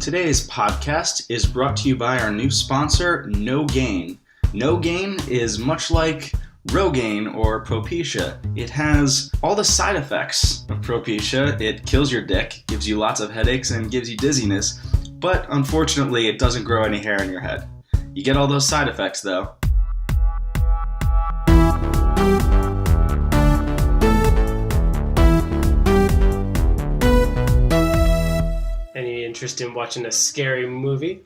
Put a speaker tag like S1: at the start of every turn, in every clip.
S1: Today's podcast is brought to you by our new sponsor, No Gain. No Gain is much like Rogaine or Propecia. It has all the side effects of Propecia. It kills your dick, gives you lots of headaches, and gives you dizziness. But unfortunately, it doesn't grow any hair in your head. You get all those side effects, though.
S2: Any interest in watching a scary movie?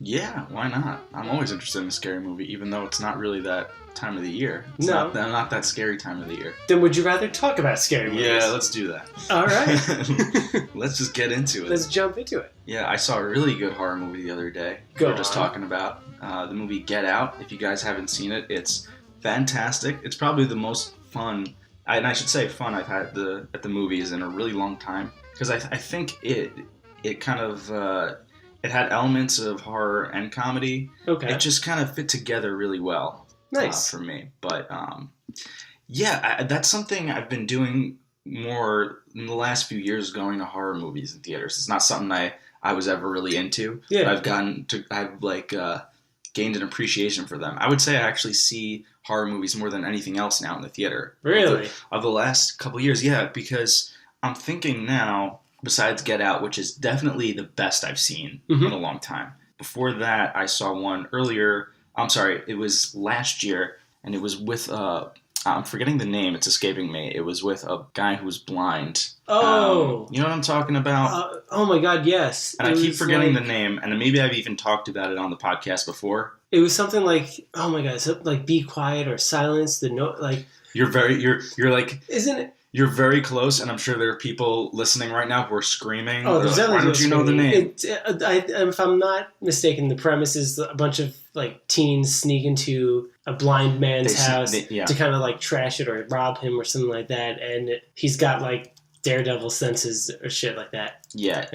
S1: Yeah, why not? I'm always interested in a scary movie, even though it's not really that time of the year. It's not that scary time of the year.
S2: Then would you rather talk about scary movies?
S1: Yeah, let's do that.
S2: All right.
S1: Let's just get into it.
S2: Let's jump into it.
S1: Yeah, I saw a really good horror movie the other day. We were just talking about the movie Get Out. If you guys haven't seen it, it's fantastic. It's probably the most fun, and I should say fun, I've had at the movies in a really long time. Because I think it kind of... It had elements of horror and comedy.
S2: Okay.
S1: It just kind of fit together really well.
S2: Nice.
S1: For me. But, that's something I've been doing more in the last few years, going to horror movies in theaters. It's not something I was ever really into. Yeah. But I've gained an appreciation for them. I would say I actually see horror movies more than anything else now in the theater.
S2: Really?
S1: Of the last couple of years, yeah. Because I'm thinking now... Besides Get Out, which is definitely the best I've seen in a long time. Before that, I saw one earlier. I'm sorry, it was last year, and it was with, I'm forgetting the name, it's escaping me. It was with a guy who was blind.
S2: Oh!
S1: You know what I'm talking about?
S2: Oh my god, yes.
S1: And I keep forgetting the name, and maybe I've even talked about it on the podcast before.
S2: It was something like, oh my god, something like Be Quiet or Silence, the note, like...
S1: You're like...
S2: Isn't it?
S1: You're very close, and I'm sure there are people listening right now who are screaming.
S2: Oh, there's
S1: why don't you know the name?
S2: If I'm not mistaken, the premise is a bunch of like teens sneak into a blind man's house to kind of like trash it or rob him or something like that, and he's got like daredevil senses or shit like that.
S1: Yeah,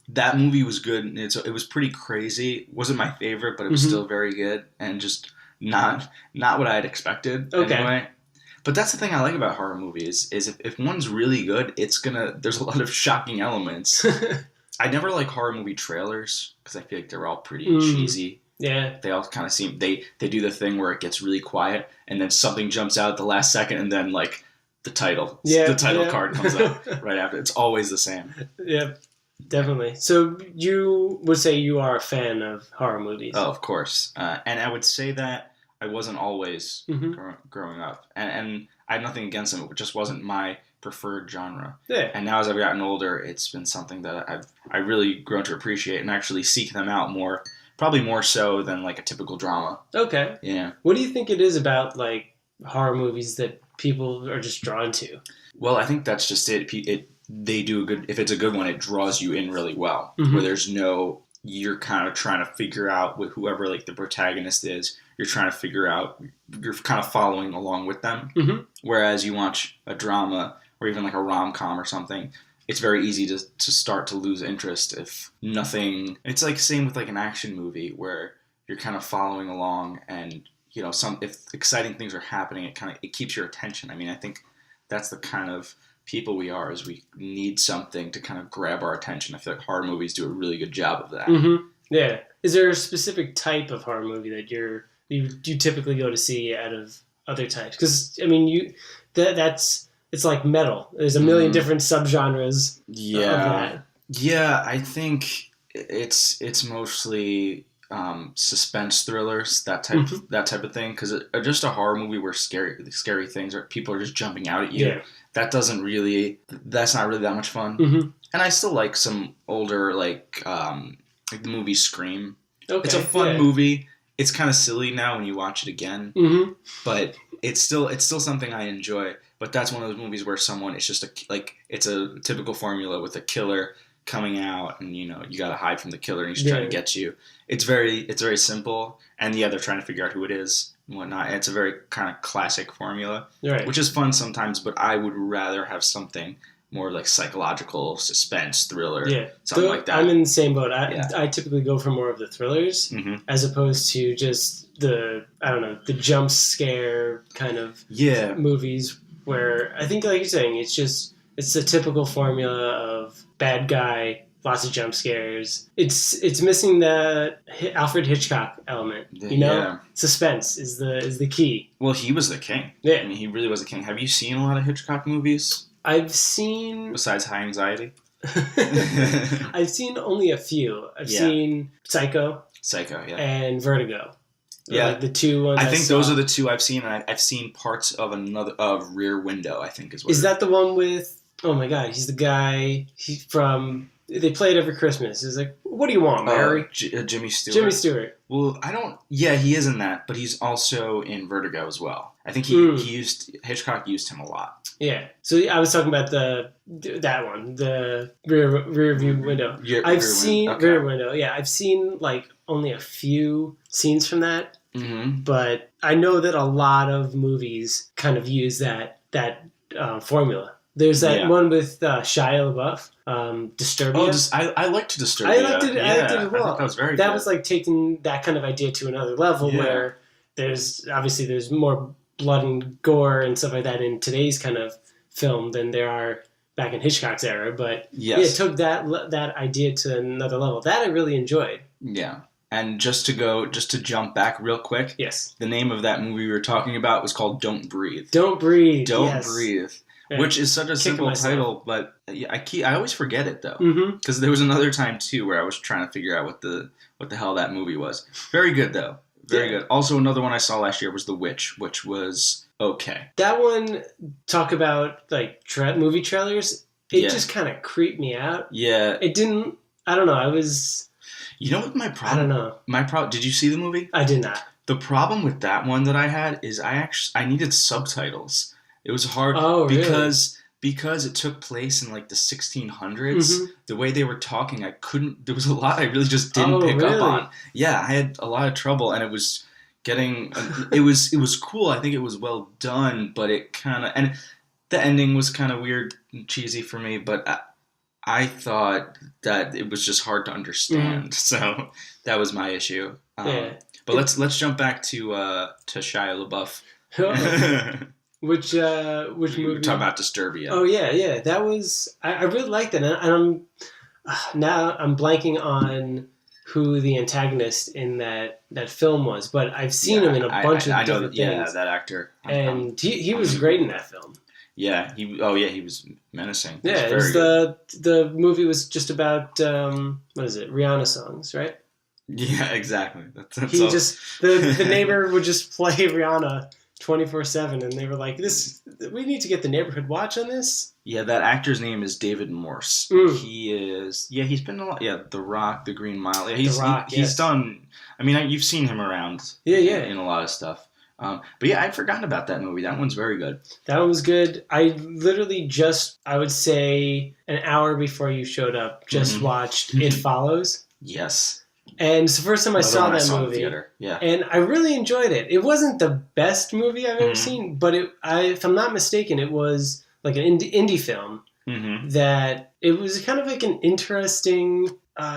S1: that movie was good. And it was pretty crazy. It wasn't my favorite, but it was still very good, and just not what I had expected.
S2: Okay.
S1: Anyway. But that's the thing I like about horror movies, is if one's really good, there's a lot of shocking elements. I never like horror movie trailers, because I feel like they're all pretty cheesy.
S2: Yeah.
S1: They all kind of seem, they do the thing where it gets really quiet, and then something jumps out at the last second, and then like the title card comes out right after. It's always the same.
S2: Yeah, definitely. So you would say you are a fan of horror movies?
S1: Oh, of course. And I would say that I wasn't always growing up. And I have nothing against them. It just wasn't my preferred genre. Yeah. And now as I've gotten older, it's been something that I've really grown to appreciate and actually seek them out more, probably more so than like a typical drama. Okay. Yeah.
S2: What do you think it is about like horror movies that people are just drawn to?
S1: Well, I think that's just it. They do if it's a good one, it draws you in really well. Where there's you're kind of trying to figure out with whoever like the protagonist is. You're trying to figure out, you're kind of following along with them. Whereas you watch a drama or even like a rom-com or something, it's very easy to start to lose interest if nothing. It's like same with like an action movie where you're kind of following along, and you know, if exciting things are happening, it keeps your attention. I mean, I think that's the kind of people we are, is we need something to kind of grab our attention. I feel like horror movies do a really good job of that.
S2: Yeah. Is there a specific type of horror movie that you typically go to see out of other types? Because I mean, it's like metal. There's a million different subgenres.
S1: Yeah,
S2: of that.
S1: Yeah. I think it's mostly suspense thrillers, that type of thing. Because just a horror movie where scary things or people are just jumping out at you. Yeah. That's not really that much fun. And I still like some older like the movie Scream. Okay, it's a fun movie. It's kind of silly now when you watch it again, but it's still something I enjoy. But that's one of those movies where it's just it's a typical formula with a killer coming out, and you know you got to hide from the killer, and he's trying to get you. It's very simple, and they're trying to figure out who it is and whatnot. And it's a very kind of classic formula, which is fun sometimes. But I would rather have something more like psychological suspense thriller, something like that.
S2: I'm in the same boat. I typically go for more of the thrillers as opposed to just the jump scare kind of movies where I think, like you're saying, it's just It's a typical formula of bad guy, lots of jump scares. It's missing the Alfred Hitchcock element.
S1: Yeah.
S2: Suspense is the key.
S1: Well, he was the king.
S2: Yeah,
S1: I mean, he really was the king. Have you seen a lot of Hitchcock movies?
S2: I've seen
S1: besides High Anxiety.
S2: I've seen only a few. I've seen Psycho,
S1: yeah,
S2: and Vertigo.
S1: Yeah,
S2: like the two ones.
S1: I think those are the two I've seen, and I've seen parts of Rear Window. I think
S2: is that the one with? Oh my God, he's the guy. He's from. They play it every Christmas. He's like, "What do you want, Mary?"
S1: Jimmy Stewart.
S2: Jimmy Stewart.
S1: Well, I don't. Yeah, he is in that, but he's also in Vertigo as well. I think Hitchcock used him a lot.
S2: Yeah. So I was talking about that one, the rear view window. I've seen Rear Window. Yeah, I've seen like only a few scenes from that, but I know that a lot of movies kind of use that formula. There's that one with Shia LaBeouf, Disturbia.
S1: Oh, I liked Disturbia.
S2: I liked it as well.
S1: I thought that was very good.
S2: That was like taking that kind of idea to another level where there's more blood and gore and stuff like that in today's kind of film than there are back in Hitchcock's era. But it took that idea to another level. That I really enjoyed.
S1: Yeah. And just to jump back real quick.
S2: Yes.
S1: The name of that movie we were talking about was called Don't Breathe.
S2: Don't Breathe.
S1: Don't Breathe. Which is such a simple title, but I always forget it though, because there was another time too where I was trying to figure out what the hell that movie was. Very good though, very good. Also, another one I saw last year was The Witch, which was okay.
S2: That one, talk about like movie trailers. It just kind of creeped me out. Yeah, it didn't. I don't know. I was.
S1: You know what my problem?
S2: I don't know.
S1: My problem. Did you see the movie?
S2: I did not.
S1: The problem with that one that I had is I needed subtitles. It was hard because it took place in like the 1600s. The way they were talking, I couldn't. There was a lot I really just didn't pick up on. Yeah, I had a lot of trouble, and it was getting. It was cool. I think it was well done, but it kind of and the ending was kind of weird and cheesy for me. But I thought that it was just hard to understand. So that was my issue. But let's jump back to Shia LaBeouf.
S2: Which movie?
S1: We're talking about Disturbia.
S2: Oh yeah. That was I really liked it, and I'm blanking on who the antagonist in that film was, but I've seen him in a bunch of different things.
S1: Yeah, that actor,
S2: and he was great in that film.
S1: Yeah, he was menacing.
S2: Yeah, the movie was just about what is it? Rihanna songs, right?
S1: Yeah, exactly.
S2: The neighbor would just play Rihanna 24/7, and they were like, we need to get the neighborhood watch on this.
S1: Yeah, that actor's name is David Morse. He's been a lot. Yeah, The Rock, The Green Mile. Yeah, he's done. I mean, you've seen him around. In a lot of stuff. But yeah, I'd forgotten about that movie. That one's very good.
S2: That one was good. I literally I would say an hour before you showed up, watched It Follows.
S1: Yes.
S2: And it's the first time I saw that movie, and I really enjoyed it. It wasn't the best movie I've ever seen, but if I'm not mistaken, it was like an indie film that it was kind of like an interesting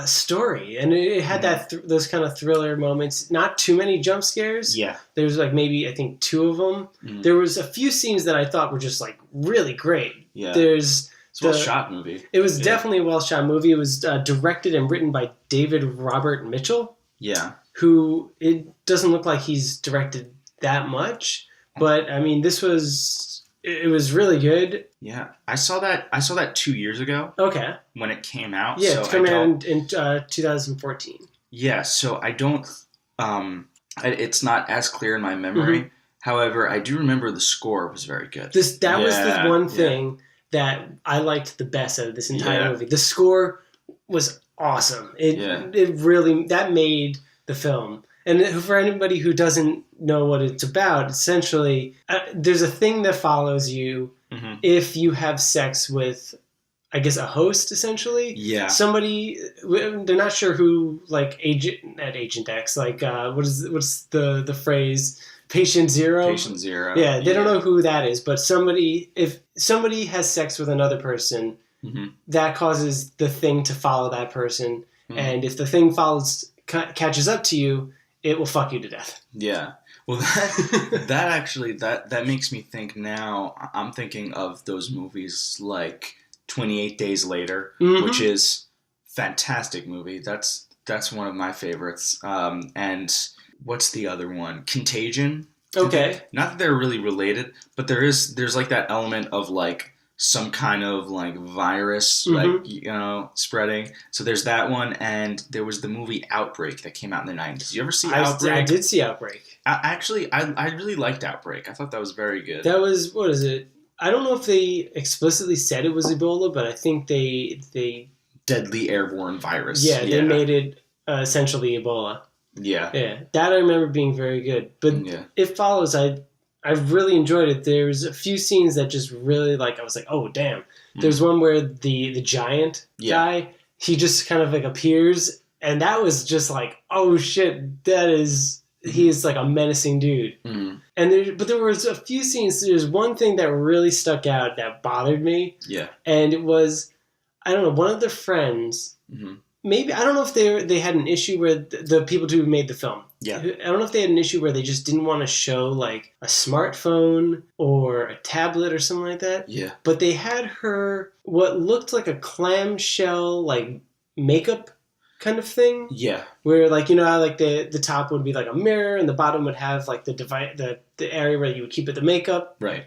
S2: story, and it had those kind of thriller moments. Not too many jump scares. Yeah, there was like maybe I think 2 of them. There was a few scenes that I thought were just like really great. Yeah,
S1: it's a well-shot movie.
S2: It was definitely a well-shot movie. It was directed and written by David Robert Mitchell. Yeah. Who, it doesn't look like he's directed that much. But, I mean, it was really good.
S1: Yeah. I saw that 2 years ago. Okay. When it came out.
S2: Yeah, it came out in 2014.
S1: Yeah, so I don't... it's not as clear in my memory. However, I do remember the score was very good.
S2: That was the one thing that I liked the best out of this entire movie. The score was awesome. It really, that made the film. And for anybody who doesn't know what it's about, essentially, there's a thing that follows you if you have sex with, I guess, a host, essentially. Yeah. Somebody, they're not sure who, like, Agent X, like, what's the phrase? Patient Zero? Patient Zero. Yeah, they don't know who that is, but if somebody has sex with another person, that causes the thing to follow that person, and if the thing catches up to you, it will fuck you to death.
S1: Yeah. Well, that makes me think now. I'm thinking of those movies like 28 Days Later, which is fantastic movie. That's one of my favorites. And what's the other one? Contagion.
S2: Okay.
S1: Not that they're really related, but there's like that element of like some kind of like virus, like, you know, spreading. So there's that one, and there was the movie Outbreak that came out in the 90s. You ever see Outbreak?
S2: I did see Outbreak.
S1: I really liked Outbreak. I thought that was very good.
S2: That was, what is it? I don't know if they explicitly said it was Ebola, but I think they
S1: deadly airborne virus.
S2: Yeah, they made it essentially Ebola.
S1: Yeah.
S2: Yeah. That I remember being very good. But It Follows, I really enjoyed it. There's a few scenes that just really, like, I was like, oh, damn. There's one where the giant guy, he just kind of like appears, and that was just like, oh shit, that is, he is like a menacing dude. And there was a few scenes, there's one thing that really stuck out that bothered me.
S1: Yeah.
S2: And it was, I don't know, one of their friends, maybe, I don't know if they had an issue where the people who made the film.
S1: Yeah.
S2: I don't know if they had an issue where they just didn't want to show like a smartphone or a tablet or something like that.
S1: Yeah.
S2: But they had her what looked like a clamshell like makeup kind of thing.
S1: Yeah.
S2: Where like, you know how like the top would be like a mirror and the bottom would have like the area where you would keep it the makeup.
S1: Right.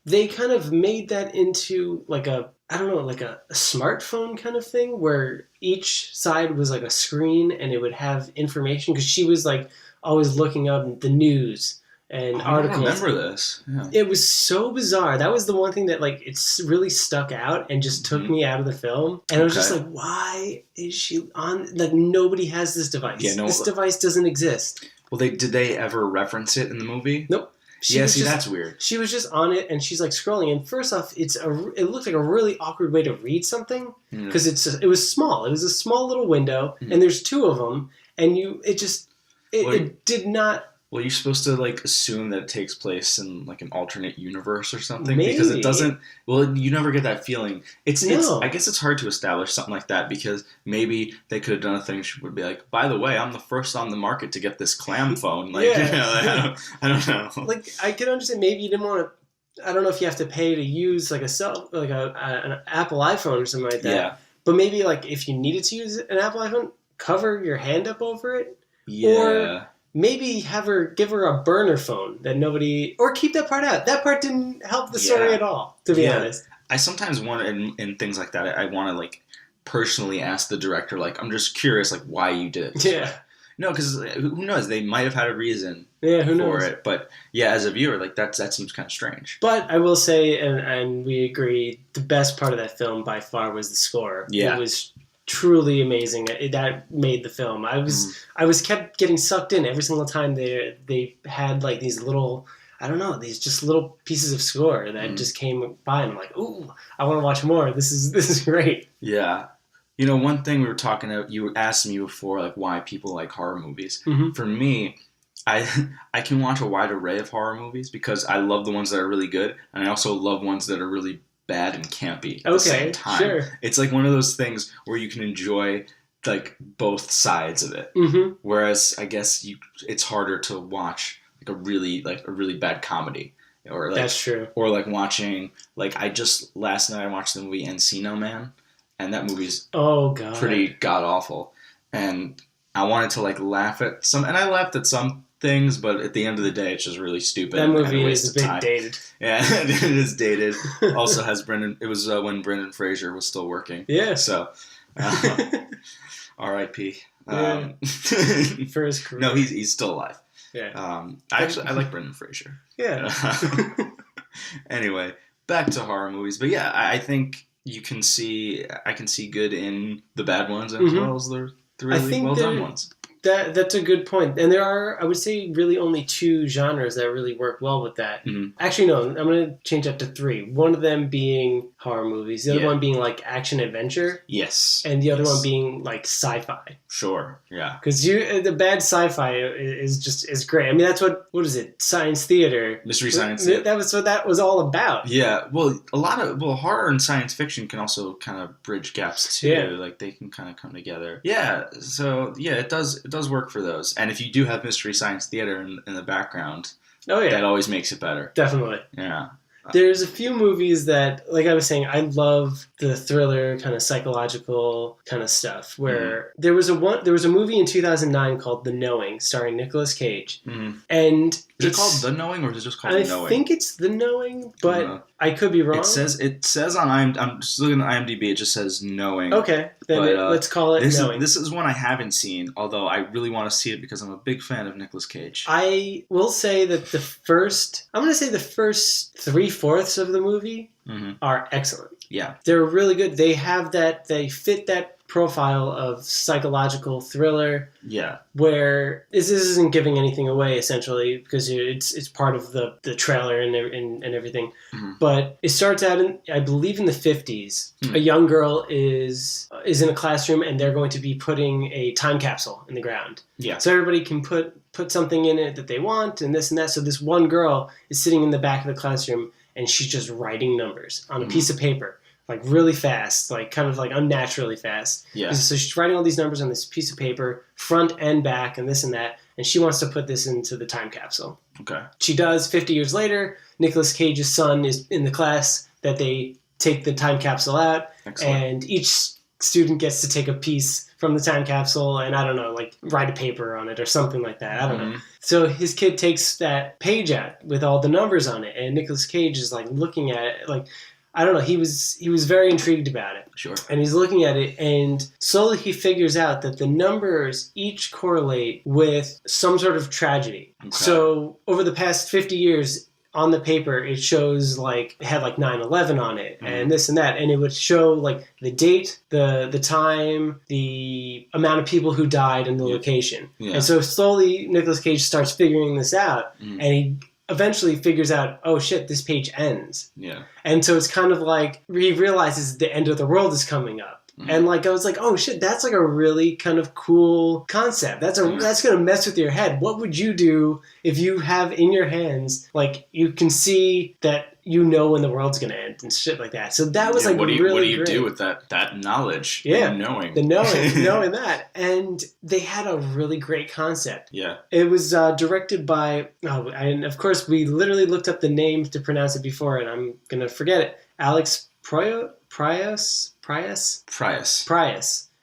S2: They kind of made that into like a, I don't know, like a smartphone kind of thing where each side was like a screen and it would have information, because she was like always looking up the news and articles.
S1: I remember this. Yeah.
S2: It was so bizarre. That was the one thing that like it's really stuck out and just took me out of the film. And I was just like, why is she on? Like nobody has this device. Yeah, this device doesn't exist.
S1: Well, did they ever reference it in the movie?
S2: Nope.
S1: That's weird.
S2: She was just on it, and she's like scrolling. And first off, it looked like a really awkward way to read something, because it was small. It was a small little window, and there's two of them, and it did not.
S1: Well, you're supposed to like assume that it takes place in like an alternate universe or something,
S2: Maybe.
S1: Because it doesn't. Well, you never get that feeling. It's I guess it's hard to establish something like that, because maybe they could have done a thing. She would be like, by the way, I'm the first on the market to get this clam phone. Like, you know, I don't know.
S2: Like, I can understand maybe you didn't want to. I don't know if you have to pay to use like an Apple iPhone or something like that.
S1: Yeah.
S2: But maybe like if you needed to use an Apple iPhone, cover your hand up over it.
S1: Yeah.
S2: Or maybe give her a burner phone that nobody, or keep that part out. That part didn't help the story at all, to be honest.
S1: I sometimes want in things like that, I want to like personally ask the director, like, I'm just curious, like, why you did it.
S2: Yeah.
S1: No, because who knows? They might have had a reason
S2: for
S1: it. But yeah, as a viewer, like that seems kind of strange.
S2: But I will say, and we agree, the best part of that film by far was the score.
S1: Yeah.
S2: It was truly amazing. That made the film. I was kept getting sucked in every single time they had like these little, I don't know, these just little pieces of score that just came by, and I'm like, ooh, I want to watch more. This is great.
S1: Yeah. You know, one thing we were talking about, you asked me before, like why people like horror movies. For me, I can watch a wide array of horror movies because I love the ones that are really good, and I also love ones that are really bad and campy at the same time.
S2: Sure.
S1: It's like one of those things where you can enjoy like both sides of it. Whereas I guess it's harder to watch like a really bad comedy. Or like,
S2: that's true.
S1: Or like watching, like last night I watched the movie Encino Man, and that movie's pretty god awful. And I wanted to like laugh at some, and I laughed at some things, but at the end of the day, it's just really stupid.
S2: That movie is a bit dated.
S1: Yeah, it is dated. Also has Brendan. It was when Brendan Fraser was still working.
S2: Yeah.
S1: So, R.I.P.
S2: For his career.
S1: No, he's still alive.
S2: Yeah.
S1: I like Brendan Fraser.
S2: Yeah.
S1: Anyway, back to horror movies, but yeah, I think I can see good in the bad ones as well as the really well done ones.
S2: That's a good point. And there are, I would say, really only two genres that really work well with that. Actually, no, I'm going to change that to three. One of them being horror movies. The other one being like action-adventure.
S1: Yes.
S2: And the other one being like sci-fi.
S1: Sure, yeah.
S2: Because the bad sci-fi is great. I mean, that's what is it? Science theater.
S1: Mystery science theater.
S2: That was what that was all about.
S1: Yeah, well, horror and science fiction can also kind of bridge gaps too. Yeah. Like they can kind of come together. Yeah, so yeah, it does does work for those. And if you do have Mystery Science Theater in the background,
S2: oh,
S1: that always makes it better.
S2: Definitely.
S1: Yeah.
S2: There's a few movies that, like I was saying, I love the thriller kind of psychological kind of stuff. Where there was a movie in 2009 called The Knowing, starring Nicolas Cage, and
S1: is it called The Knowing or is it just called The Knowing?
S2: I think it's The Knowing, but I could be wrong.
S1: It says on IMDb. I'm just looking at IMDb. It just says Knowing.
S2: Okay, then let's call it Knowing.
S1: This is one I haven't seen, although I really want to see it because I'm a big fan of Nicolas Cage.
S2: I will say that the first 3/4 of the movie are excellent.
S1: Yeah,
S2: they're really good. They fit that profile of psychological thriller.
S1: Yeah,
S2: where this isn't giving anything away essentially because it's part of the trailer and everything. But it starts out I believe in the 50s. A young girl is in a classroom and they're going to be putting a time capsule in the ground. Yeah, so everybody can put something in it that they want and this and that. So this one girl is sitting in the back of the classroom and she's just writing numbers on a piece of paper. Like really fast, like kind of like unnaturally fast. Yeah. So she's writing all these numbers on this piece of paper, front and back, and this and that, and she wants to put this into the time capsule. Okay. She does. 50 years later, Nicolas Cage's son is in the class that they take the time capsule out. Excellent. And each student gets to take a piece from the time capsule and, I don't know, like write a paper on it or something like that. I don't know. So his kid takes that page out with all the numbers on it, and Nicolas Cage is like looking at it like, I don't know. He was very intrigued about it. Sure. And he's looking at it, and slowly he figures out that the numbers each correlate with some sort of tragedy. Okay. So over the past 50 years, on the paper, it shows like it had like 9/11 on it, and this and that, and it would show like the date, the time, the amount of people who died, and the location. Yeah. And so slowly, Nicolas Cage starts figuring this out, and he eventually figures out, oh shit, this page ends. Yeah. And so it's kind of like he realizes the end of the world is coming up. And like I was like, oh shit, that's like a really kind of cool concept. That's gonna mess with your head. What would you do if you have in your hands, like you can see that you know when the world's gonna end and shit like that. So that was like really great. What do you do with that knowledge? Yeah, knowing that. And they had a really great concept. Yeah, it was directed by and of course we literally looked up the name to pronounce it before, and I'm gonna forget it. Alex Proyas.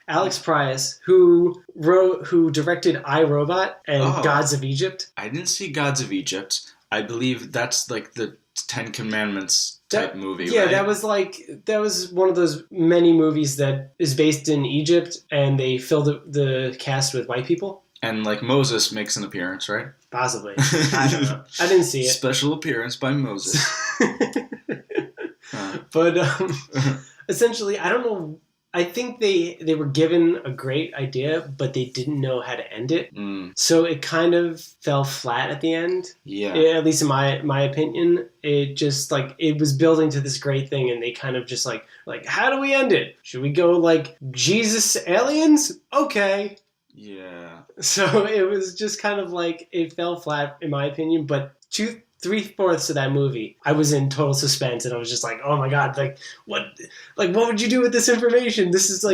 S2: Alex Proyas, who directed I, Robot and Gods of Egypt.
S1: I didn't see Gods of Egypt. I believe that's like the Ten Commandments type movie.
S2: Yeah,
S1: right?
S2: that was one of those many movies that is based in Egypt, and they filled the cast with white people.
S1: And like Moses makes an appearance, right?
S2: Possibly. I don't know. I didn't see it.
S1: Special appearance by Moses.
S2: But essentially, I don't know. I think they were given a great idea, but they didn't know how to end it. So it kind of fell flat at the end. Yeah. At least in my opinion, it just like it was building to this great thing, and they kind of just like how do we end it? Should we go like Jesus aliens? Okay. Yeah. So it was just kind of like it fell flat in my opinion, but 3/4 of that movie, I was in total suspense, and I was just like, "Oh my god! What would you do with this information? This is how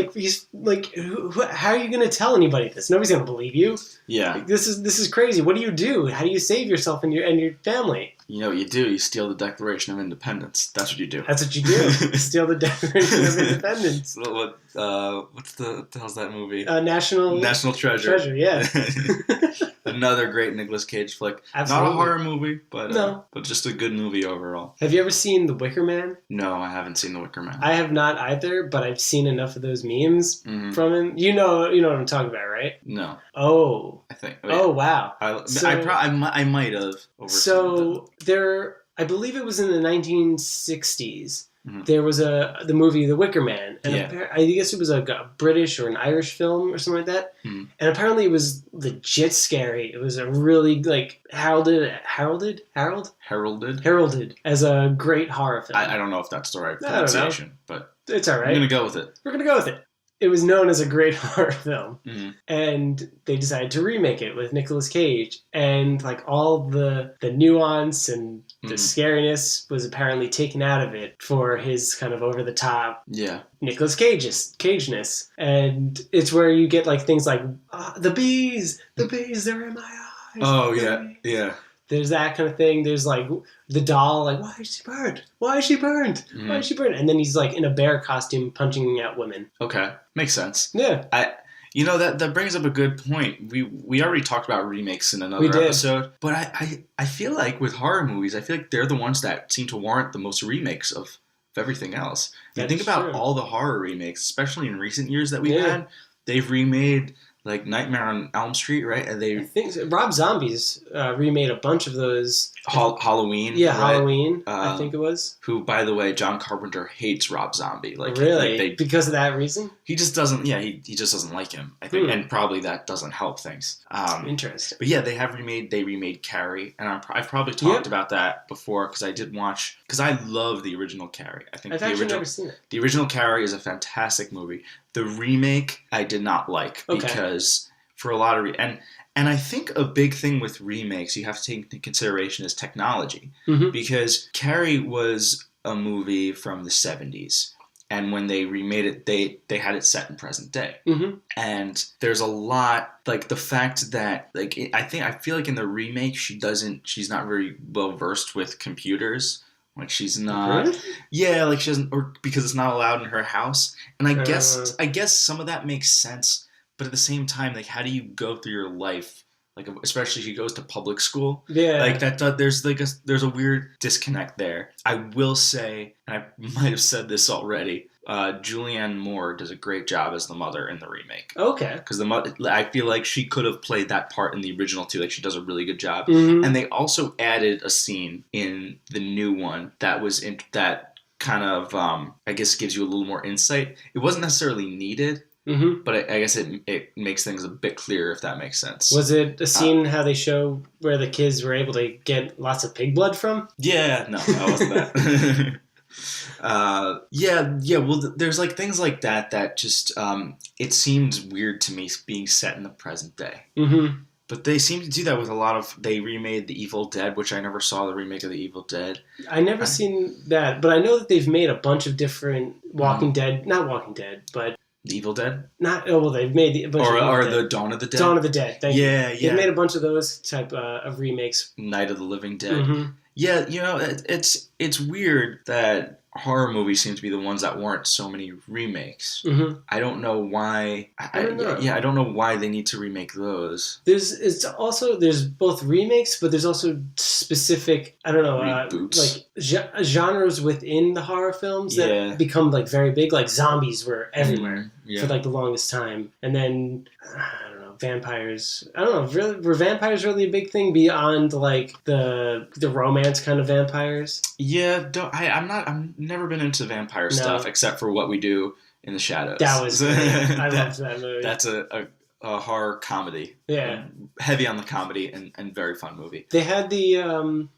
S2: are you going to tell anybody this? Nobody's going to believe you. Yeah, this is crazy. What do you do? How do you save yourself and your family?
S1: You know what you do? You steal the Declaration of Independence. That's what you do.
S2: That's what you do. Steal the Declaration of Independence.
S1: What's the hell's that movie?
S2: National
S1: Treasure.
S2: Treasure, yeah.
S1: Another great Nicolas Cage flick. Absolutely. Not a horror movie, but just a good movie overall.
S2: Have you ever seen The Wicker Man?
S1: No, I haven't seen The Wicker Man.
S2: I have not either, but I've seen enough of those memes from him. You know what I'm talking about, right? No. Oh. I think. Oh wow.
S1: I might have.
S2: I believe it was in the 1960s. There was the movie The Wicker Man, and I guess it was a British or an Irish film or something like that. And apparently it was legit scary. It was a really heralded as a great horror film.
S1: I don't know if that's the right pronunciation, but
S2: it's all right.
S1: I'm gonna go with it.
S2: We're gonna go with it. it was known as a great horror film,
S1: Mm-hmm.
S2: and they decided to remake it with Nicolas Cage, and like all the nuance and the scariness was apparently taken out of it for his kind of over the top Nicolas Cageness, and it's where you get like things like the bees, they're in my eyes.
S1: Oh yeah.
S2: There's that kind of thing. There's like the doll, like, why is she burned? Why is she burned?
S1: Mm-hmm.
S2: Why is she burned? And then he's like in a bear costume punching at women.
S1: Okay, makes sense.
S2: Yeah.
S1: That brings up a good point. We already talked about remakes in another episode, but I feel like with horror movies, I feel like they're the ones that seem to warrant the most remakes of everything else. You think about all the horror remakes, especially in recent years that we've had, they've remade like Nightmare on Elm Street, right? And I
S2: think Rob Zombie's remade a bunch of those.
S1: Halloween.
S2: Yeah, right? Halloween, I think it was.
S1: Who, by the way, John Carpenter hates Rob Zombie. Like,
S2: really? Because of that reason?
S1: He just doesn't, he just doesn't like him, I think. And probably that doesn't help things.
S2: Interesting.
S1: But yeah, they remade Carrie. And I've probably talked about that before because I did watch, because I love the original Carrie. I think
S2: I've never seen it.
S1: The original Carrie is a fantastic movie. The remake I did not like because for a lot of and I think a big thing with remakes you have to take into consideration is technology, because Carrie was a movie from the 70s, and when they remade it they had it set in present day, and there's a lot like the fact that like I feel like in the remake she's not very well versed with computers. Like she's not, like she doesn't, or because it's not allowed in her house. And I guess some of that makes sense, but at the same time, like how do you go through your life, like especially if she goes to public school, like that. There's a weird disconnect there. I will say, and I might have said this already. Julianne Moore does a great job as the mother in the remake.
S2: Okay.
S1: Because I feel like she could have played that part in the original too. Like she does a really good job. And they also added a scene in the new one that was that kind of I guess gives you a little more insight. It wasn't necessarily needed. But I guess it makes things a bit clearer, if that makes sense.
S2: Was it a scene how they show where the kids were able to get lots of pig blood from?
S1: Yeah, no, that wasn't that. Well, there's like things like that just it seems weird to me being set in the present day. But they seem to do that with a lot of. They remade The Evil Dead, which I never saw the remake of The Evil Dead.
S2: I never seen that, but I know that they've made a bunch of different Walking Dead, not Walking Dead, but
S1: The Evil Dead.
S2: They've made a bunch of
S1: the Dawn of the Dead.
S2: Dawn of the Dead. Thank you. They've made a bunch of those type of remakes.
S1: Night of the Living Dead. Yeah, it's weird that horror movies seem to be the ones that warrant so many remakes. I don't know why. I don't know why they need to remake those.
S2: There's both remakes, but there's also specific
S1: reboots,
S2: like genres within the horror films that become like very big. Like zombies were everywhere for like the longest time, and then vampires. I don't know. Really, were vampires really a big thing beyond like the romance kind of vampires?
S1: Yeah, I've never been into vampire stuff except for What We Do in the Shadows.
S2: That was great. I loved that movie.
S1: That's a horror comedy.
S2: Yeah,
S1: heavy on the comedy and very fun movie.
S2: They had the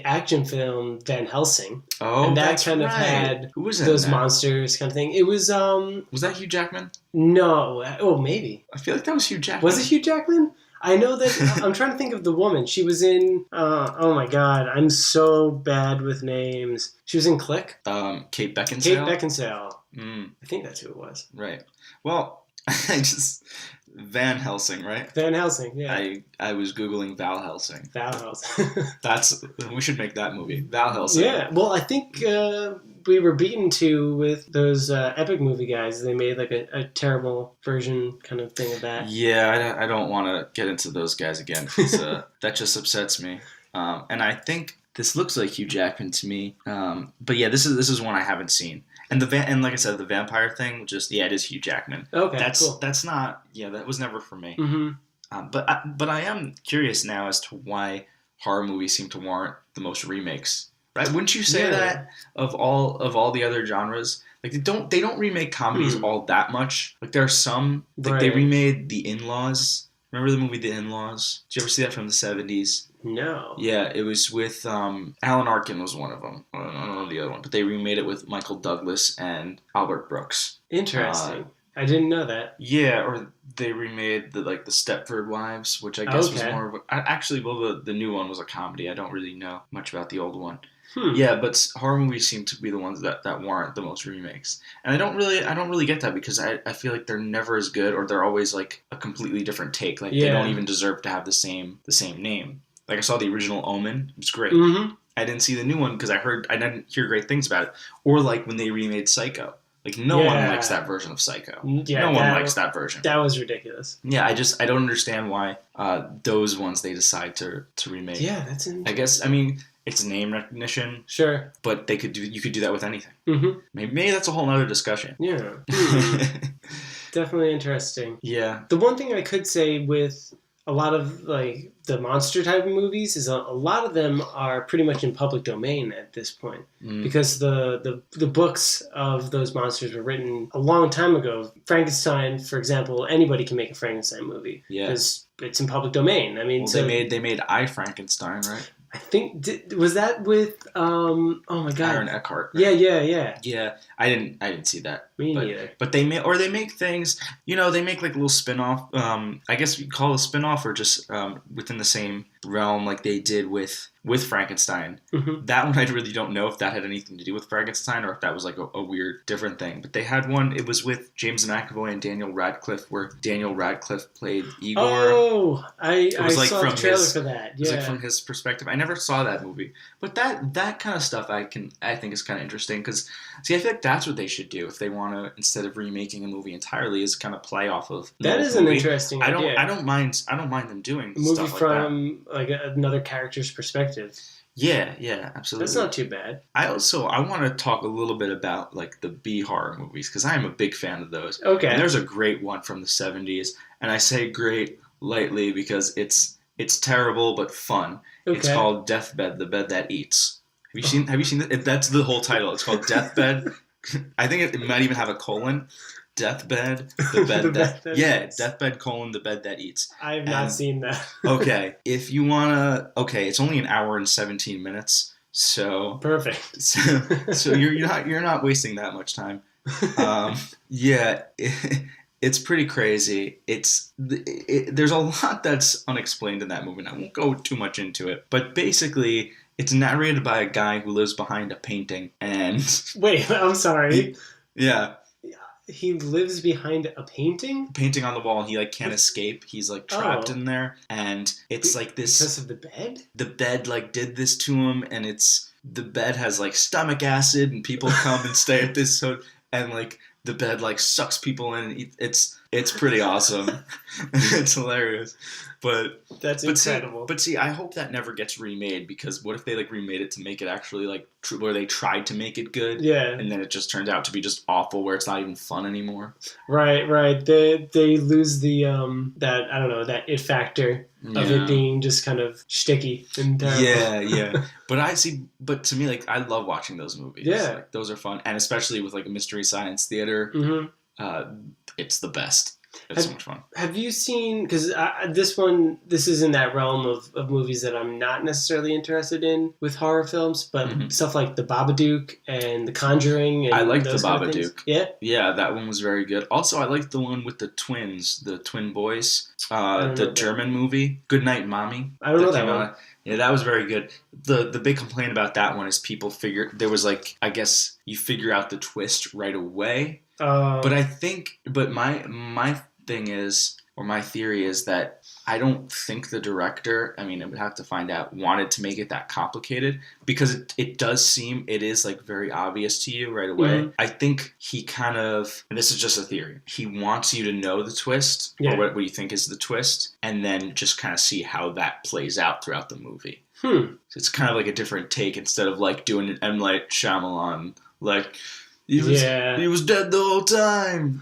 S2: action film Van Helsing.
S1: Oh,
S2: and that
S1: that's
S2: kind of
S1: right.
S2: had
S1: Who was in
S2: those
S1: that?
S2: Monsters kind of thing. It was
S1: Was that Hugh Jackman?
S2: No. Oh, maybe.
S1: I feel like that was Hugh Jackman.
S2: Was it Hugh Jackman? I know that. I'm trying to think of the woman. She was in. Oh my God, I'm so bad with names. She was in Click.
S1: Kate Beckinsale.
S2: Kate Beckinsale. I think that's who it was.
S1: Right. Well, Van Helsing, right?
S2: Van Helsing, yeah.
S1: I was Googling Val Helsing.
S2: Val Helsing.
S1: We should make that movie. Val Helsing.
S2: Yeah, well, I think we were beaten to with those epic movie guys. They made like a terrible version kind of thing of that.
S1: Yeah, I don't want to get into those guys again. That just upsets me. And I think this looks like Hugh Jackman to me. But yeah, this is one I haven't seen. And like I said, the vampire thing, it is Hugh Jackman.
S2: Okay, cool.
S1: That's not, that was never for me.
S2: Mm-hmm.
S1: But I am curious now as to why horror movies seem to warrant the most remakes. Right? Wouldn't you say that of all the other genres? Like they don't remake comedies all that much. Like there are some, like they remade The In-Laws. Remember the movie The In-Laws? Did you ever see that from the 70s?
S2: No.
S1: Yeah, it was with Alan Arkin was one of them. I don't know the other one, but they remade it with Michael Douglas and Albert Brooks.
S2: Interesting. I didn't know that.
S1: Yeah, or they remade the Stepford Wives, which I guess was more of actually, well, the new one was a comedy. I don't really know much about the old one. Yeah, but horror movies seem to be the ones that warrant the most remakes, and I don't really get that, because I feel like they're never as good, or they're always like a completely different take. Like they don't even deserve to have the same name. Like I saw the original Omen; it was great. Mm-hmm. I didn't see the new one because I didn't hear great things about it. Or like when they remade Psycho. Like no one likes that version of Psycho. Yeah, no one likes that version.
S2: That was ridiculous.
S1: Yeah, I don't understand why those ones they decide to remake.
S2: Yeah, that's interesting.
S1: I guess, I mean, it's name recognition.
S2: Sure.
S1: But you could do that with anything. Mm-hmm. Maybe that's a whole other discussion.
S2: Yeah. Definitely interesting.
S1: Yeah.
S2: The one thing I could say with a lot of like the monster type of movies is a lot of them are pretty much in public domain at this point, because the books of those monsters were written a long time ago. Frankenstein, for example, anybody can make a Frankenstein movie because it's in public domain. I mean,
S1: well, they made I, Frankenstein, right?
S2: I think was that with oh my god,
S1: Aaron Eckhart. Right?
S2: Yeah.
S1: I didn't see that.
S2: Me neither.
S1: But they make things. They make like little spin-off. I guess you call it a spin-off, or just within the same realm, like they did with Frankenstein. Mm-hmm. That one I really don't know if that had anything to do with Frankenstein, or if that was like a weird different thing. But they had one. It was with James McAvoy and Daniel Radcliffe, where Daniel Radcliffe played Igor.
S2: Oh, I
S1: like
S2: saw the trailer for that. Yeah,
S1: it was like from his perspective. I never saw that movie, but that kind of stuff I think is kind of interesting, because see, I feel like that's what they should do if they want to, instead of remaking a movie entirely, is kind of play off of
S2: that. Is an interesting idea.
S1: I don't mind them doing
S2: a movie
S1: stuff
S2: from like another character's perspective.
S1: Yeah, absolutely.
S2: That's not too bad.
S1: I want to talk a little bit about like the B horror movies, because I am a big fan of those.
S2: Okay.
S1: And there's a great one from the 70s, and I say great lightly because it's terrible but fun. Okay. It's called Deathbed, the Bed That Eats. Have you seen it? That's the whole title. It's called Deathbed. I think it might even have a colon. Deathbed, the bed that eats. Deathbed, the bed that eats.
S2: I have not seen that.
S1: Okay, if you wanna, it's only an hour and 17 minutes, so
S2: perfect.
S1: So you're not wasting that much time. It's pretty crazy. There's a lot that's unexplained in that movie, and I won't go too much into it. But basically, it's narrated by a guy who lives behind a painting, and
S2: wait, I'm sorry.
S1: Yeah.
S2: He lives behind a painting?
S1: Painting on the wall, and he like can't escape. He's like trapped in there, and it's like this
S2: because of the bed? The
S1: bed like did this to him, and the bed has like stomach acid, and people come and stay at this, and like the bed like sucks people in, and it's pretty awesome. It's hilarious. But
S2: that's incredible.
S1: But see, I hope that never gets remade, because what if they like remade it to make it actually like where they tried to make it good, and then it just turns out to be just awful, where it's not even fun anymore.
S2: Right. They lose the that, I don't know, that it factor of it being just kind of shticky and terrible.
S1: Yeah. But to me, like, I love watching those movies. Yeah, like, those are fun, and especially with like a Mystery Science Theater, it's the best. It's so much fun. Have
S2: you seen, because this is in that realm of movies that I'm not necessarily interested in with horror films, but stuff like The Babadook and The Conjuring. And
S1: I liked The Babadook.
S2: Yeah,
S1: that one was very good. Also, I liked the one with the twins, the twin boys, the German movie, Goodnight Mommy.
S2: I don't know that one.
S1: Yeah, that was very good. The big complaint about that one is people there was like, I guess you figure out the twist right away. But my thing is, or my theory is, that I don't think the director, I mean, I would have to find out, wanted to make it that complicated, because it does seem, it is like very obvious to you right away. Mm-hmm. I think he kind of, and this is just a theory, he wants you to know the twist, or what you think is the twist, and then just kind of see how that plays out throughout the movie. So it's kind of like a different take, instead of like doing an M. Night Shyamalan, like, he was dead the whole time.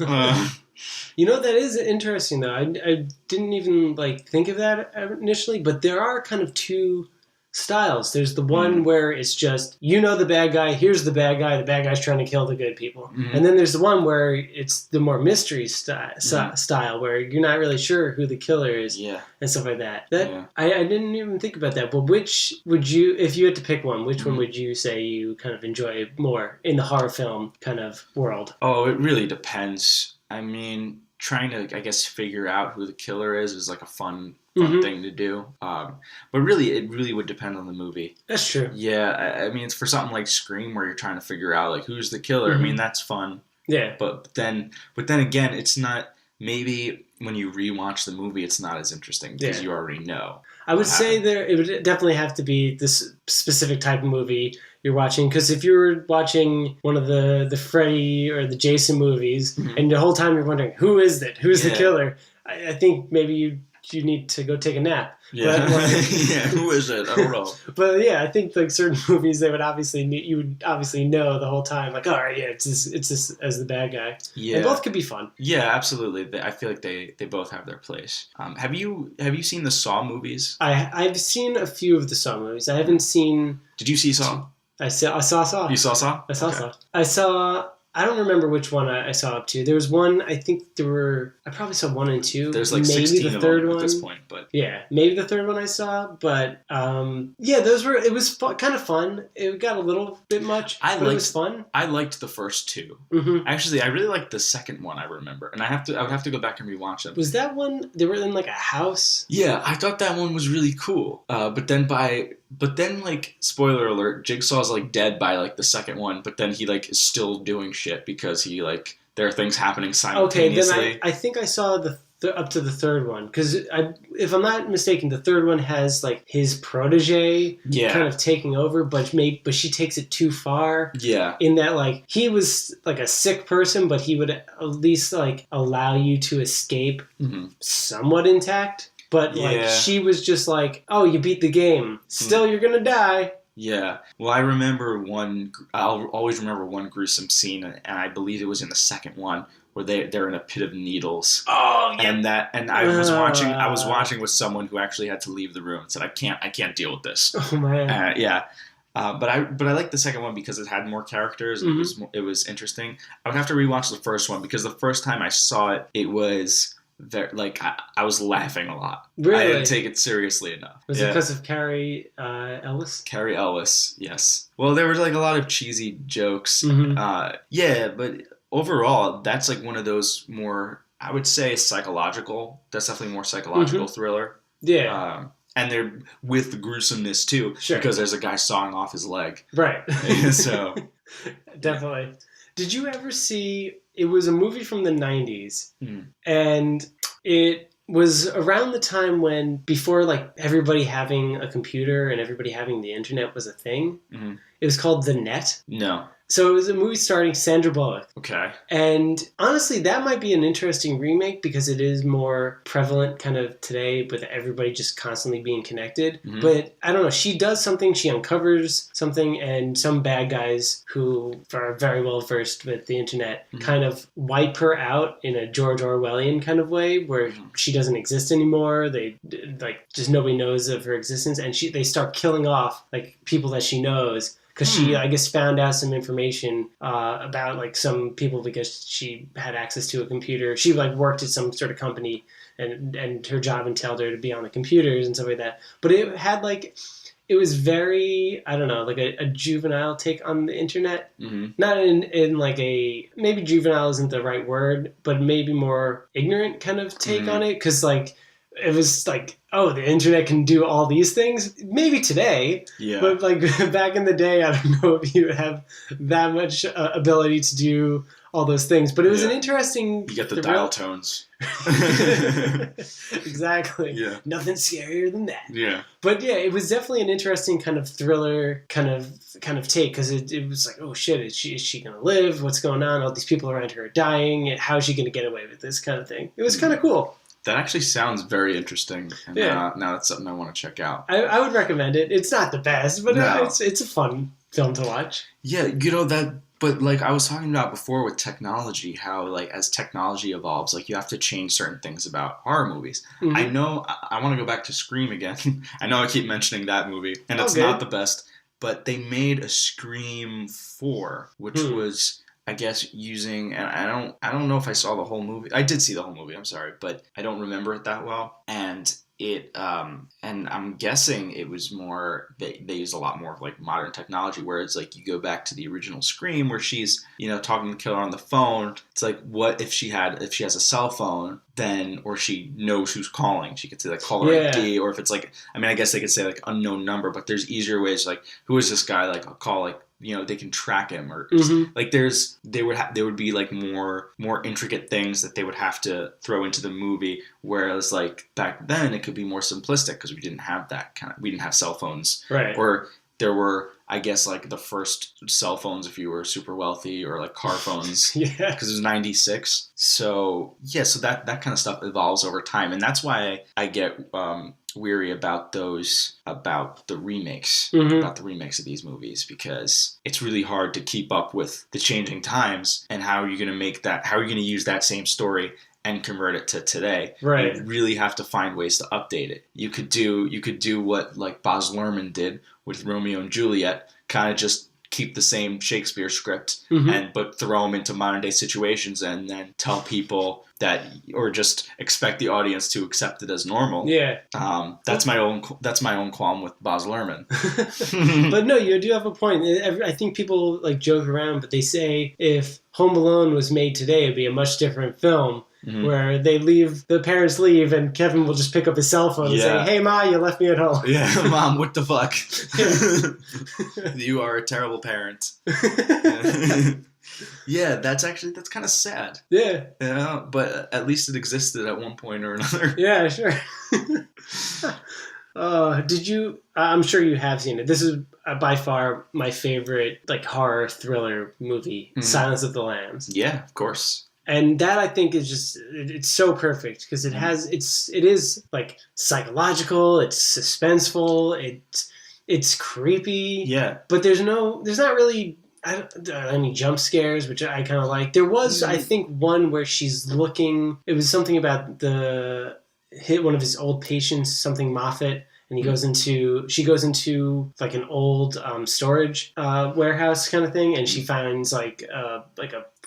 S2: You know, that is interesting, though. I didn't even like think of that initially, but there are kind of two styles. There's the one where it's just, the bad guy, here's the bad guy's trying to kill the good people. Mm-hmm. And then there's the one where it's the more mystery style, where you're not really sure who the killer is, and stuff like that. I didn't even think about that. But which would you, if you had to pick one, which one would you say you kind of enjoy more in the horror film kind of world?
S1: Oh, it really depends. I mean, trying to, I guess, figure out who the killer is like a fun thing to do. But really, it really would depend on the movie.
S2: That's true.
S1: Yeah, I mean, it's for something like Scream where you're trying to figure out like who's the killer. I mean, that's fun.
S2: Yeah.
S1: But then again, it's not. Maybe when you rewatch the movie, it's not as interesting because you already know.
S2: I would say it would definitely have to be this specific type of movie you're watching, because if you're watching one of the Freddy or the Jason movies and the whole time you're wondering who's the killer, I think maybe you need to go take a nap.
S1: Yeah, who is it? I don't know.
S2: But yeah, I think like certain movies, you would obviously know the whole time, like, all right, yeah, it's this as the bad guy. Yeah, and both could be fun.
S1: Yeah, absolutely. I feel like they both have their place. Have you seen the Saw movies?
S2: I've seen a few of the Saw movies. I haven't seen.
S1: Did you see Saw?
S2: I saw Saw.
S1: You saw Saw?
S2: I saw Saw. I saw. I don't remember which one I saw up to. There was one, I think I probably saw 1 and 2.
S1: There's like
S2: maybe
S1: 16
S2: the
S1: of
S2: third
S1: them
S2: one.
S1: at this point. But
S2: yeah, maybe the third one I saw. But it was kind of fun. It got a little bit much, but it was fun.
S1: I liked the first 2. Actually, I really liked the second one, I remember. And I would have to go back and rewatch them.
S2: Was that one, they were in like a house?
S1: Yeah, I thought that one was really cool. But then like, spoiler alert, Jigsaw's like dead by like the second one, but then he like is still doing shit because he like there are things happening simultaneously.
S2: Okay, then I think I saw up to the third one, because if I'm not mistaken, the third one has like his protege kind of taking over, but she takes it too far.
S1: Yeah,
S2: in that like he was like a sick person, but he would at least like allow you to escape somewhat intact. But like she was just like, oh, you beat the game. Still, you're gonna die.
S1: Yeah. Well, I'll always remember one gruesome scene, and I believe it was in the second one where they're in a pit of needles.
S2: Oh, yeah.
S1: And I was watching with someone who actually had to leave the room and said, I can't deal with this.
S2: Oh man.
S1: Yeah. But I liked the second one because it had more characters. And it was interesting. I would have to rewatch the first one because the first time I saw it, it was. I was laughing a lot.
S2: Really?
S1: I didn't take it seriously enough.
S2: Was it because of Carrie Ellis?
S1: Carrie Ellis, yes. Well, there was like a lot of cheesy jokes. But overall, that's like one of those more, I would say, psychological. That's definitely more psychological thriller.
S2: Yeah.
S1: And they're with the gruesomeness too, because there's a guy sawing off his leg.
S2: Right.
S1: So.
S2: Definitely. Did you ever see? It was a movie from the 90s, and it was around the time when, before like everybody having a computer and everybody having the internet was a thing. It was called The Net.
S1: No.
S2: So it was a movie starring Sandra Bullock.
S1: Okay.
S2: And honestly, that might be an interesting remake because it is more prevalent kind of today with everybody just constantly being connected. But I don't know, she does something, she uncovers something, and some bad guys who are very well versed with the internet kind of wipe her out in a George Orwellian kind of way where she doesn't exist anymore. They like just nobody knows of her existence, and they start killing off like people that she knows. Because she, I guess, found out some information about like some people because she had access to a computer. She like worked at some sort of company, and her job entailed her to be on the computers and stuff like that. But it had like, it was very, I don't know, like a juvenile take on the internet. Not in like a, maybe juvenile isn't the right word, but maybe more ignorant kind of take on it. Because like, it was like, oh, the internet can do all these things. Maybe today, but like back in the day, I don't know if you have that much ability to do all those things. But it was an interesting.
S1: You get the dial tones.
S2: Exactly.
S1: Yeah.
S2: Nothing scarier than that.
S1: Yeah.
S2: But yeah, it was definitely an interesting kind of thriller kind of take, because it was like, oh shit, is she gonna live? What's going on? All these people around her are dying. How is she gonna get away with this kind of thing? It was kind of cool.
S1: That actually sounds very interesting. And now that's something I want to check out.
S2: I would recommend it. It's not the best, but it's a fun film to watch.
S1: Yeah, you know that. But like I was talking about before with technology, how like as technology evolves, like you have to change certain things about horror movies. I know I want to go back to Scream again. I know I keep mentioning that movie, and it's not the best. But they made a Scream 4, which was, I guess using, and I don't know if I saw the whole movie. I did see the whole movie. I'm sorry, but I don't remember it that well. And and I'm guessing it was more, they use a lot more of like modern technology, where it's like you go back to the original Scream where she's, talking to the killer on the phone. It's like, what if she has a cell phone, then, or she knows who's calling, she could say like caller ID, or if it's like, I guess they could say like unknown number, but there's easier ways, like, who is this guy? Like, I'll call, like, they can track him, or like there would be like more intricate things that they would have to throw into the movie, whereas like back then it could be more simplistic because we didn't have cell phones,
S2: right?
S1: Or there were, I guess, like the first cell phones if you were super wealthy, or like car phones, because it was 96. So so that kind of stuff evolves over time, and that's why I get weary about the remakes, about the remakes of these movies, because it's really hard to keep up with the changing times, and how are you going to use that same story and convert it to today.
S2: Right.
S1: You really have to find ways to update it. You could do what like Baz Luhrmann did with Romeo and Juliet, kind of just keep the same Shakespeare script, but throw them into modern day situations, and then tell people that, or just expect the audience to accept it as normal.
S2: Yeah.
S1: That's my own qualm with Baz Luhrmann.
S2: But no, you do have a point. I think people like joke around, but they say if Home Alone was made today, it'd be a much different film. Where the parents leave, and Kevin will just pick up his cell phone and say, "Hey, Ma, you left me at home."
S1: Yeah, Mom, what the fuck? You are a terrible parent. Yeah, that's kind of sad.
S2: Yeah.
S1: But at least it existed at one point or another.
S2: Yeah, sure. Did you? I'm sure you have seen it. This is by far my favorite like horror thriller movie, Silence of the Lambs.
S1: Yeah, of course.
S2: And that, I think, is just, it's so perfect because it is like psychological, it's suspenseful, it's creepy.
S1: Yeah.
S2: But there's not really any jump scares, which I kind of like. There was, I think, one where she's looking, it was something about one of his old patients, something Moffat, and she goes into like an old storage warehouse kind of thing, and she finds like a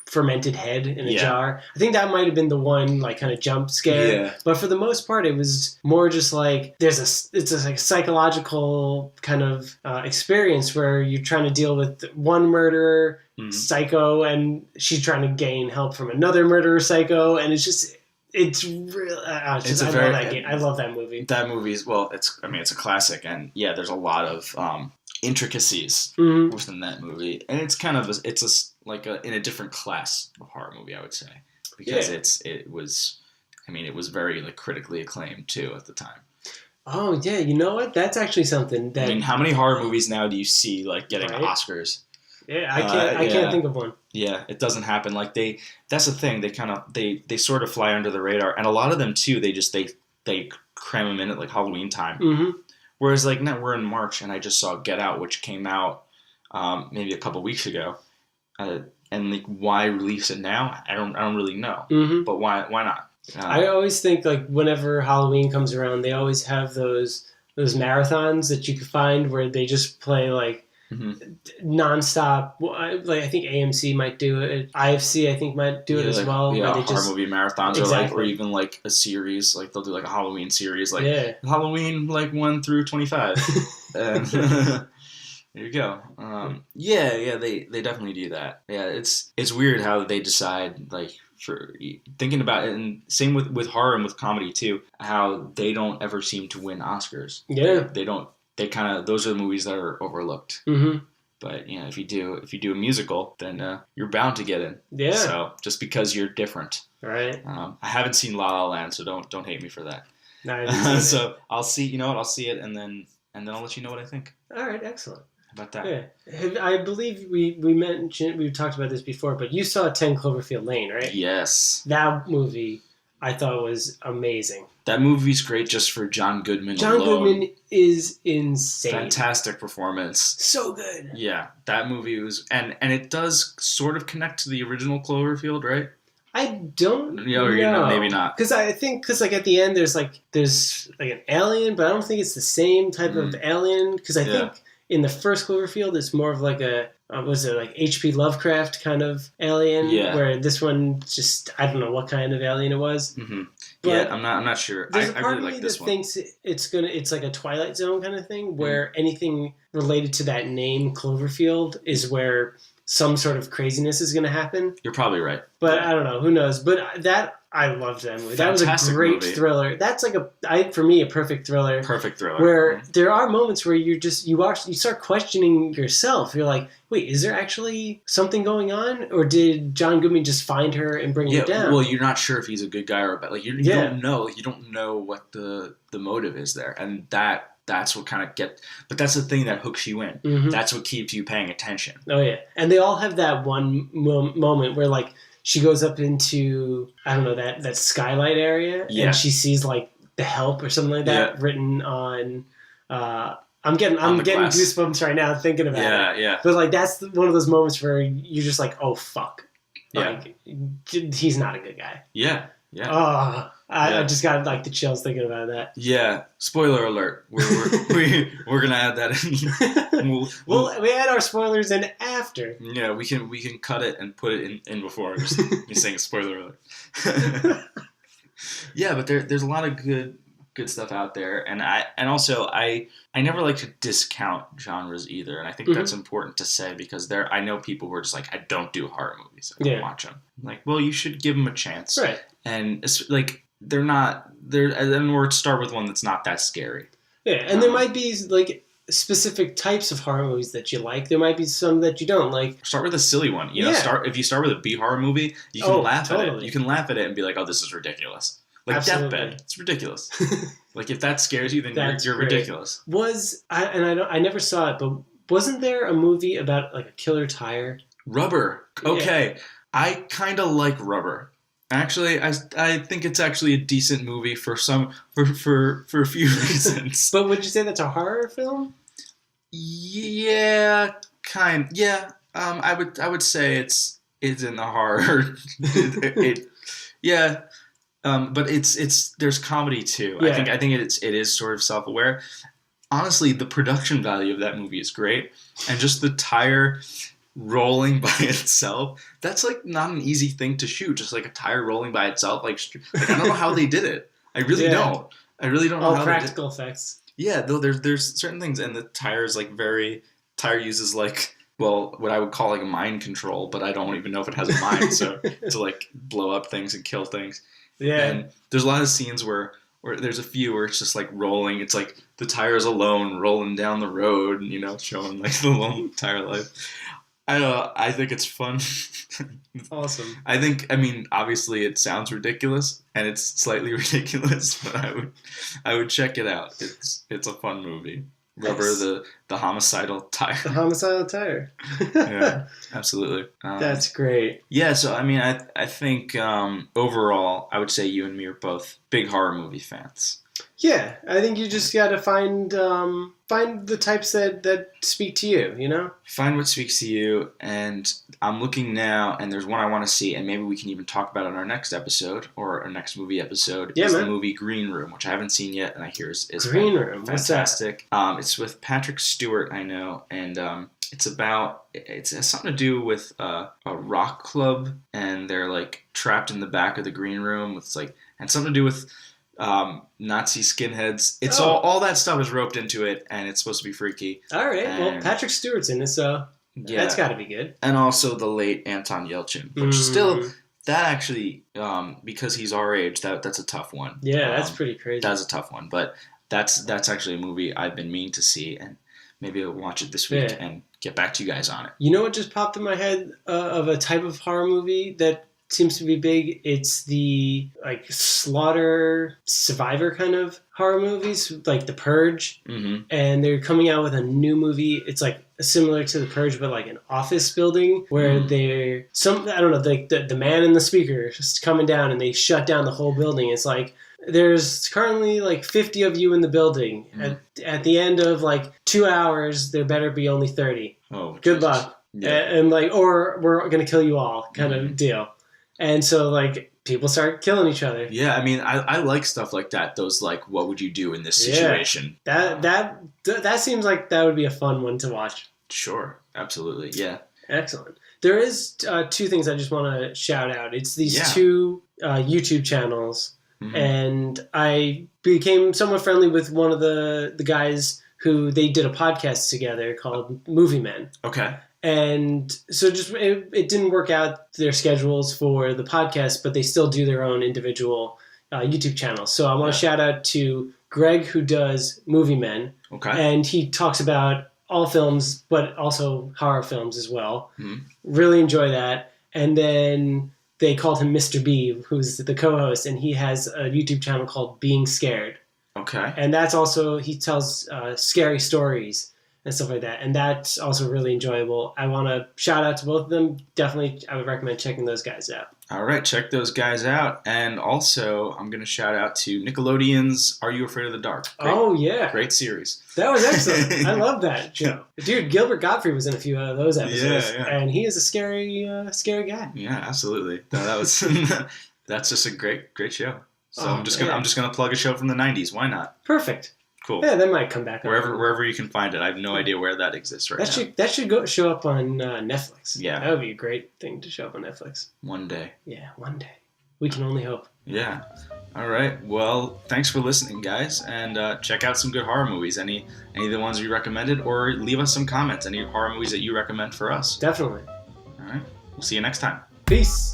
S2: fermented head in a jar. I think that might have been the one like kind of jump scare. Yeah. But for the most part, it was more just like it's a like psychological kind of experience where you're trying to deal with one murderer, psycho, and she's trying to gain help from another murderer, psycho, and it's really, I love that game. I love that movie.
S1: That movie is, it's a classic, and there's a lot of intricacies within that movie, and it's kind of in a different class of horror movie, I would say, because it was very like critically acclaimed too at the time.
S2: Oh yeah, you know what? That's actually something that.
S1: How many horror movies now do you see like getting Oscars?
S2: Yeah, I can't think of one.
S1: Yeah, it doesn't happen. Like that's the thing. They sort of fly under the radar, and a lot of them too. They cram them in at like Halloween time. Mm-hmm. Whereas like now we're in March, and I just saw Get Out, which came out maybe a couple weeks ago, and like why release it now? I don't really know. Mm-hmm. But why not?
S2: I always think like whenever Halloween comes around, they always have those marathons that you can find where they just play like. Mm-hmm. Nonstop. Like I think AMC might do it. IFC I think might do it as well.
S1: Yeah, horror movie marathons, or even like a series. Like they'll do like a Halloween series, like Halloween like 1 through 25. And there you go. They definitely do that. Yeah, it's weird how they decide like for thinking about it, and same with horror and with comedy too. How they don't ever seem to win Oscars. Yeah, they don't. They kind of, those are the movies that are overlooked. Mm-hmm. But if you do a musical, then you're bound to get in. Yeah. So just because you're different, right? I haven't seen La La Land, so don't hate me for that. No, so I'll see. You know what? I'll see it, and then I'll let you know what I think.
S2: All right, excellent.
S1: How about that?
S2: Yeah. I believe we've talked about this before, but you saw 10 Cloverfield Lane, right?
S1: Yes.
S2: That movie I thought was amazing.
S1: That movie's great just for John Goodman
S2: alone.
S1: John
S2: Goodman is insane.
S1: Fantastic performance.
S2: So good.
S1: Yeah, that movie was... And it does sort of connect to the original Cloverfield, right?
S2: I don't know.
S1: Maybe not.
S2: Because I think like at the end there's like an alien, but I don't think it's the same type of alien. Because I think in the first Cloverfield, it's more of like a was it like H.P. Lovecraft kind of alien?
S1: Yeah.
S2: Where this one just I don't know what kind of alien it was.
S1: Mm-hmm. Yeah, I'm not sure.
S2: There's a part
S1: really
S2: of
S1: like
S2: me
S1: this
S2: that
S1: one.
S2: thinks it's like a Twilight Zone kind of thing, where anything related to that name Cloverfield is where some sort of craziness is going to happen.
S1: You're probably right.
S2: But I don't know. Who knows? But I loved that movie. That was a great thriller. That's like for me, a perfect thriller.
S1: Perfect thriller.
S2: Where there are moments where you start questioning yourself. You're like, wait, is there actually something going on? Or did John Goodman just find her and bring her down?
S1: Well, you're not sure if he's a good guy or a bad. Like you don't know. You don't know what the motive is there. And that's what kind of but that's the thing that hooks you in. Mm-hmm. That's what keeps you paying attention.
S2: Oh yeah. And they all have that one moment where like she goes up into, I don't know, that skylight area and she sees like The Help or something like that written on I'm getting goosebumps right now thinking about it. Yeah. But like that's one of those moments where you're just like, oh fuck. Like he's not a good guy.
S1: Yeah. Yeah.
S2: Oh, I just got like the chills thinking about that.
S1: Yeah. Spoiler alert. We're gonna add that in.
S2: We add our spoilers in after.
S1: Yeah, we can cut it and put it in before. Just me saying spoiler alert. Yeah, but there's a lot of good stuff out there, and I never like to discount genres either, and I think that's important to say because I know people who are just like, I don't do horror movies. I don't watch them. I'm like, well, you should give them a chance,
S2: right?
S1: And it's like or start with one that's not that scary.
S2: Yeah, and there might be like specific types of horror movies that you like. There might be some that you don't like.
S1: Start with a silly one. You know, if you start with a B horror movie, you can laugh at it. You can laugh at it and be like, oh, this is ridiculous. Like Deathbed, it's ridiculous. Like if that scares you, then you're ridiculous.
S2: I never saw it, but wasn't there a movie about like a killer tire?
S1: Rubber. Okay, yeah. I kind of like Rubber. Actually, I think it's actually a decent movie for a few reasons.
S2: But would you say that's a horror film?
S1: Yeah, yeah. I would say it's in the horror. Yeah. But there's comedy too. Yeah. I think it is sort of self-aware. Honestly, the production value of that movie is great, and just the tire rolling by itself, that's like not an easy thing to shoot. Just like a tire rolling by itself, like I don't know how they did it. I really don't. I really don't know how
S2: practical effects.
S1: Yeah, though there's certain things, and the tire uses like, well, what I would call like a mind control, but I don't even know if it has a mind, so to like blow up things and kill things. Yeah. And there's a lot of scenes where there's a few where it's just like rolling. It's like the tire's alone rolling down the road, and, you know, showing like the lone tire life. I don't know. I think it's fun.
S2: Awesome.
S1: I mean, obviously it sounds ridiculous, and it's slightly ridiculous, but I would check it out. It's a fun movie. Rubber, nice. the homicidal tire.
S2: The homicidal tire.
S1: Yeah, absolutely.
S2: That's great.
S1: Yeah, so I mean, I think overall, I would say you and me are both big horror movie fans.
S2: Yeah, I think you just got to find the types that speak to you, you know?
S1: Find what speaks to you, and I'm looking now, and there's one I want to see, and maybe we can even talk about it on our next episode, or our next movie episode. Yeah, the movie Green Room, which I haven't seen yet, and I hear is
S2: Green Room.
S1: Fantastic. It's with Patrick Stewart, I know, and it has something to do with a rock club, and they're like trapped in the back of the green room. It's like, and something to do with Nazi skinheads. It's all that stuff is roped into it, and it's supposed to be freaky.
S2: All right. Well, Patrick Stewart's in it, so that's got to be good.
S1: And also the late Anton Yelchin, which still, that actually, because he's our age, that's a tough one.
S2: Yeah, that's pretty crazy.
S1: That's a tough one, but that's actually a movie I've been meaning to see, and maybe I'll watch it this week and get back to you guys on it.
S2: You know what just popped in my head of a type of horror movie that seems to be big? It's the like slaughter survivor kind of horror movies, like The Purge. Mm-hmm. And they're coming out with a new movie. It's like similar to The Purge, but like an office building where I don't know, like the man in the speaker is just coming down and they shut down the whole building. It's like, there's currently like 50 of you in the building. At the end of like 2 hours, there better be only 30. Oh, good luck. Yeah. And like, or we're going to kill you all kind of deal. And so, like, people start killing each other.
S1: Yeah, I mean, I like stuff like that. Those like, what would you do in this situation?
S2: Yeah. That seems like that would be a fun one to watch.
S1: Sure, absolutely, yeah.
S2: Excellent. There is 2 things I just want to shout out. It's these 2 YouTube channels, and I became somewhat friendly with one of the guys who they did a podcast together called Movie Men.
S1: Okay.
S2: And so just it didn't work out their schedules for the podcast, but they still do their own individual YouTube channels. So I want to shout out to Greg, who does Movie Men.
S1: Okay.
S2: And he talks about all films, but also horror films as well.
S1: Mm-hmm.
S2: Really enjoy that. And then they called him Mr. B, who's the co-host, and he has a YouTube channel called Being Scared.
S1: Okay.
S2: And that's also, he tells scary stories and stuff like that. And that's also really enjoyable. I want to shout out to both of them. Definitely, I would recommend checking those guys out.
S1: All right, check those guys out. And also, I'm going to shout out to Nickelodeon's Are You Afraid of the Dark?
S2: Yeah.
S1: Great series.
S2: That was excellent. I love that show. Dude, Gilbert Gottfried was in a few of those episodes.
S1: Yeah.
S2: And he is a scary guy.
S1: Yeah, absolutely. No, that was that's just a great show. So I'm just gonna plug a show from the 90s. Why not?
S2: Perfect.
S1: Cool.
S2: Yeah, that might come back.
S1: Wherever you can find it. I have no idea where that exists right now.
S2: That should show up on Netflix.
S1: Yeah.
S2: That would be a great thing to show up on Netflix.
S1: One day.
S2: Yeah, one day. We can only hope.
S1: Yeah. All right. Well, thanks for listening, guys, and check out some good horror movies. Any of the ones we recommended, or leave us some comments. Any horror movies that you recommend for us.
S2: Definitely.
S1: All right. We'll see you next time.
S2: Peace.